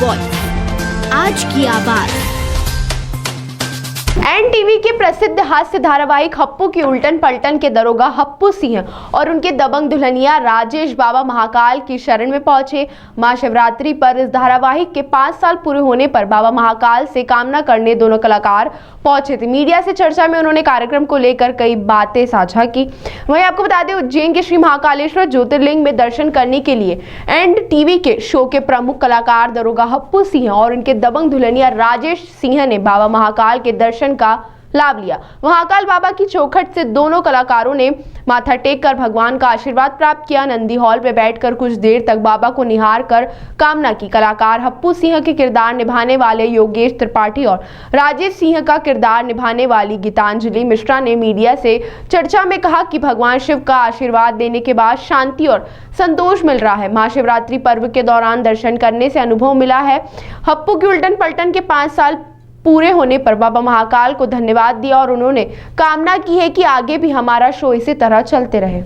Voice, आज की आवाज। एनटीवी के प्रसिद्ध हास्य धारावाहिक हप्पू की उल्टन पलटन के दरोगा हप्पू सिंह और उनके दबंग दुल्हनिया राजेश बाबा महाकाल की शरण में पहुंचे। महाशिवरात्रि पर इस धारावाहिक के 5 साल पूरे होने पर बाबा महाकाल से कामना करने दोनों कलाकार पहुंचे थे। मीडिया से चर्चा में उन्होंने कार्यक्रम को लेकर कई बातें साझा की। वहीं आपको बता दें, उज्जैन के श्री महाकालेश्वर ज्योतिर्लिंग में दर्शन करने के लिए एनटीवी के शो के प्रमुख कलाकार दरोगा हप्पू सिंह और उनके दबंग दुल्हनिया राजेश सिंह ने बाबा महाकाल के दर्शन का लाभ लिया। महाकाल बाबा की चौखट से दोनों कलाकारों ने माथा टेक कर भगवान का आशीर्वाद प्राप्त किया। नंदी हॉल में बैठकर कुछ देर तक बाबा को निहार कर कामना की। कलाकार हप्पू सिंह के किरदार निभाने वाले योगेश त्रिपाठी और राजेश सिंह का किरदार निभाने वाली गीतांजलि मिश्रा ने मीडिया से चर्चा में कहा कि भगवान शिव का आशीर्वाद देने के बाद शांति और संतोष मिल रहा है। महाशिवरात्रि पर्व के दौरान दर्शन करने से अनुभव मिला है। हप्पू की उल्टन पलटन के 5 साल पूरे होने पर बाबा महाकाल को धन्यवाद दिया और उन्होंने कामना की है कि आगे भी हमारा शो इसी तरह चलते रहे।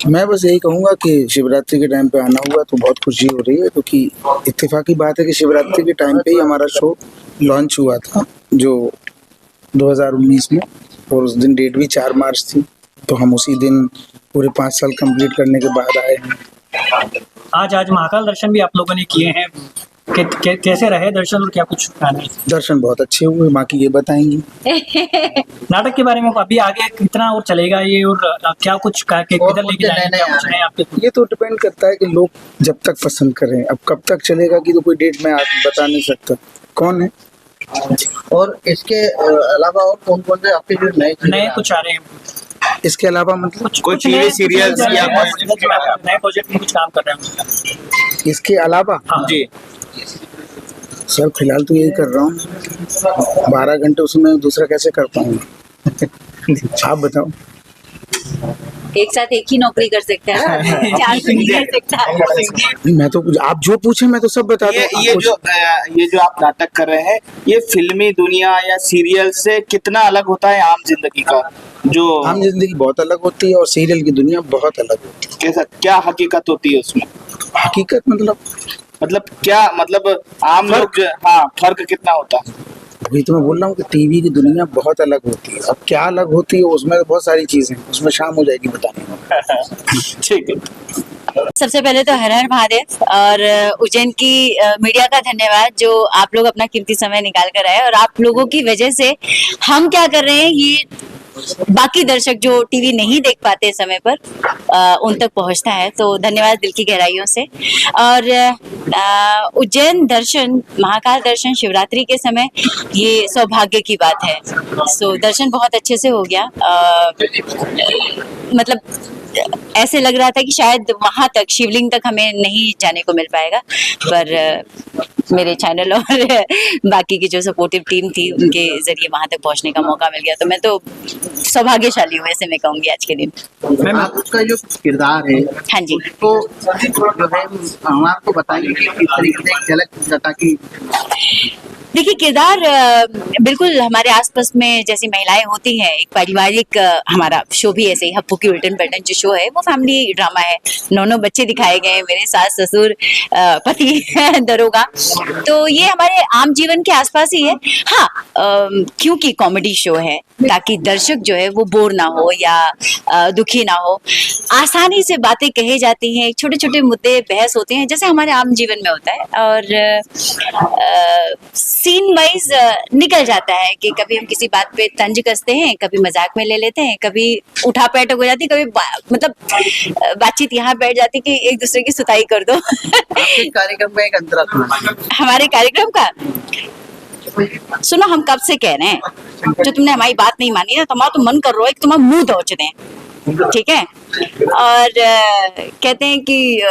मैं बस यही कहूँगा कि शिवरात्रि के टाइम पे आना हुआ तो बहुत खुशी हो रही है, क्योंकि इत्तेफाकी बात है कि शिवरात्रि के टाइम पे ही हमारा शो लॉन्च हुआ था जो 2019 में, और उस दिन डेट भी 4 मार्च थी। तो हम उसी दिन पूरे 5 साल कंप्लीट करने के बाद आए हैं। आज महाकाल दर्शन भी आप लोगों ने किए हैं, कैसे रहे दर्शन और क्या कुछ कहना है? दर्शन बहुत अच्छे हुए, बाकी ये बताएंगी। नाटक के बारे में अभी आगे कितना और चलेगा ये, और क्या कुछ किधर लेके जाएंगे आपके? ये तो डिपेंड करता है कि लोग जब तक पसंद करें। अब कब तक चलेगा कि तो कोई डेट मैं आज बता नहीं सकता। कौन है? और इसके अलावा और कौन कौन से आपके जो नए कुछ आ रहे हैं? इसके अलावा मतलब कुछ टीवी सीरियल्स या नए प्रोजेक्ट में कुछ काम कर रहे हैं? इसके अलावा जी सर फिलहाल तो यही कर रहा हूँ। 12 घंटे उसमें दूसरा कैसे कर पाऊंगा? आप बताओ। एक साथ एक ही नौकरी कर सकते हैं ना? 4 तो नहीं कर सकता। मैं तो आप जो पूछे मैं तो सब बता दूं। ये जो आप नाटक कर रहे हैं, ये फिल्मी दुनिया या सीरियल से कितना अलग होता है आम जिंदगी का? जो आम जिंदगी बहुत अलग होती है और सीरियल की दुनिया बहुत अलग होती है। कैसा, क्या हकीकत होती है उसमें? हकीकत मतलब क्या मतलब आम लोग, हाँ, फर्क कितना होता है? वही तो मैं बोल रहा हूँ कि टीवी की दुनिया बहुत अलग होती है। अब क्या अलग होती है उसमें तो बहुत सारी चीजें, उसमें शाम हो जाएगी बताने में। ठीक है। सबसे पहले तो हर हर महादेव और उज्जैन की मीडिया का धन्यवाद, जो आप लोग अपना कीमती समय निकाल कर आए, और आप लोगों की वजह से हम क्या कर रहे हैं ये बाकी दर्शक जो टीवी नहीं देख पाते समय पर उन तक पहुंचता है। तो धन्यवाद दिल की गहराइयों से। और उज्जैन दर्शन, महाकाल दर्शन शिवरात्रि के समय ये सौभाग्य की बात है। सो दर्शन बहुत अच्छे से हो गया। मतलब ऐसे लग रहा था कि शायद वहां तक, शिवलिंग तक हमें नहीं जाने को मिल पाएगा, पर मेरे चैनल और बाकी की जो सपोर्टिव टीम थी उनके जरिए वहां तक पहुंचने का मौका मिल गया। तो मैं तो सौभाग्यशाली हूँ, ऐसे मैं कहूंगी आज के दिन। मैम, आपका जो किरदार है, हाँ जी, तो जो है हम आपको बताएंगे कि किस तरीके से झलक, ताकि देखिए किरदार बिल्कुल हमारे आसपास में जैसी महिलाएं होती हैं, एक पारिवारिक हमारा शो भी ऐसे ही, हप्पू की उल्टन पलटन जो शो है वो फैमिली ड्रामा है। 9 बच्चे दिखाए गए, मेरे सास ससुर पति दरोगा, तो ये हमारे आम जीवन के आसपास ही है। हाँ, क्योंकि कॉमेडी शो है, ताकि दर्शक जो है वो बोर ना हो या दुखी ना हो। आसानी से बातें कही जाती हैं, छोटे छोटे मुद्दे बहस होते हैं जैसे हमारे आम जीवन में होता है, और सीन वाइज निकल जाता है कि कभी हम किसी बात पे तंज कसते हैं, कभी मजाक में ले लेते हैं, कभी उठा बैठक हो जाती है, कभी मतलब बातचीत यहाँ बैठ जाती कि एक दूसरे की सुताई कर दो। कार्यक्रम में एक अंतरा हमारे कार्यक्रम का सुनो, हम कब से कह रहे हैं, जो तुमने हमारी बात नहीं मानी ना, तुम्हारा तो मन कर रहा है कि तुम्हारा मुंह दौच दें, ठीक है? और कहते हैं कि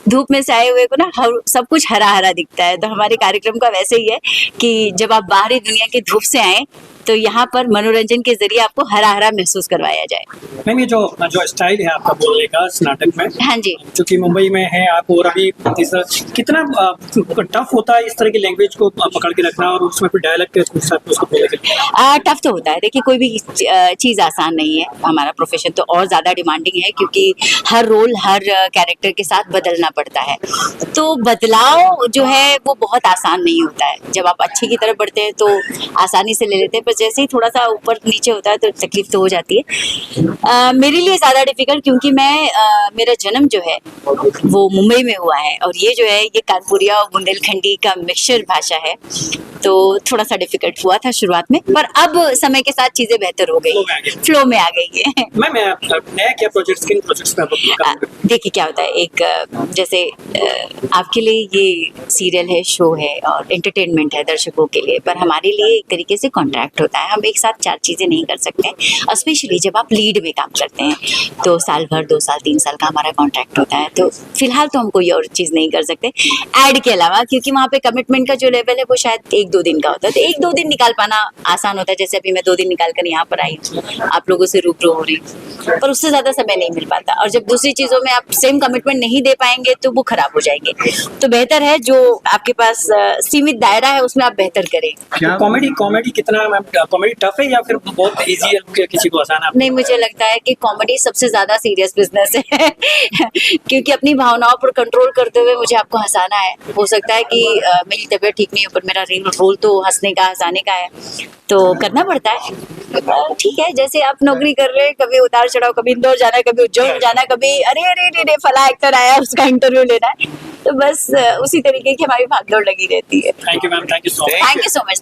धूप में से आए हुए को ना सब कुछ हरा हरा दिखता है। तो हमारे कार्यक्रम का वैसे ही है कि जब आप बाहरी दुनिया की धूप से आए तो यहाँ पर मनोरंजन के जरिए आपको हरा हरा महसूस करवाया जाए। मैम ये जो जो स्टाइल है आपका बोलने का इस नाटक में, हाँ जी। क्योंकि मुंबई में है आप और अभी कितना टफ होता है इस तरह की लैंग्वेज को पकड़ के रखना और उसमें फिर डायलॉग के साथ उसको बोलने के लिए? टफ तो होता है, देखिए कोई भी चीज़ आसान नहीं है। हमारा प्रोफेशन तो और ज़्यादा डिमांडिंग है क्योंकि हर रोल हर कैरेक्टर के साथ बदलना पड़ता है, तो बदलाव जो है वो बहुत आसान नहीं होता है। जब आप अच्छे की तरफ बढ़ते हैं तो आसानी से ले लेते हैं, पर जैसे ही थोड़ा सा ऊपर नीचे होता है तो तकलीफ तो हो जाती है। मेरे लिए ज़्यादा डिफिकल्ट, क्योंकि मेरा जन्म जो है वो मुंबई में हुआ है और ये जो है ये कानपुरिया और बुंदेलखंडी का मिक्सचर भाषा है, तो थोड़ा सा डिफिकल्ट हुआ था शुरुआत में, पर अब समय के साथ चीजें बेहतर हो गई, फ्लो में आ गई है। मैम नया क्या प्रोजेक्ट्स, किन प्रोजेक्ट्स में आप देखिए क्या होता है, एक जैसे आपके लिए ये सीरियल है, शो है और एंटरटेनमेंट है दर्शकों के लिए, पर हमारे लिए एक तरीके से कॉन्ट्रैक्ट होता है। हम एक साथ 4 चीजें नहीं कर सकते, स्पेशली जब आप लीड में काम करते हैं तो साल भर 2 साल 3 साल का हमारा कॉन्ट्रैक्ट होता है, तो फिलहाल तो हम कोई और चीज नहीं कर सकते ऐड के अलावा, क्योंकि वहाँ पे कमिटमेंट का जो लेवल है वो शायद 1-2 दिन का होता है, तो 1-2 दिन निकाल पाना आसान होता है। जैसे अभी मैं 2 दिन निकाल कर यहाँ पर आई हूँ, आप लोगों से रूबरू हो रही हूँ, पर उससे ज्यादा समय नहीं मिल पाता, और जब दूसरी चीजों में आप सेम कमिटमेंट नहीं दे पाएंगे तो वो खराब हो जाएंगे। तो बेहतर है जो आपके पास सीमित दायरा है उसमें आप बेहतर करें। कॉमेडी कितना मैम, कॉमेडी टफ है या फिर बहुत इजी है, किसी को आसान है? नहीं, मुझे लगता है कि कॉमेडी सबसे ज्यादा सीरियस बिजनेस है क्योंकि अपनी भावनाओं पर कंट्रोल करते हुए मुझे आपको हंसाना है। हो सकता है कि मेरी तबीयत ठीक नहीं हो, पर मेरा रोल तो हंसने का हंसाने का है, तो करना पड़ता है। ठीक है, जैसे आप नौकरी कर रहे हैं, कभी उतार चढ़ाव, कभी इंदौर जाना है, कभी उज्जैन जाना है, कभी अरे फला एक्टर आया उसका इंटरव्यू लेना है, तो बस उसी तरीके की हमारी भागदौड़ लगी रहती है। Thank you ma'am, thank you so much. Thank you so much.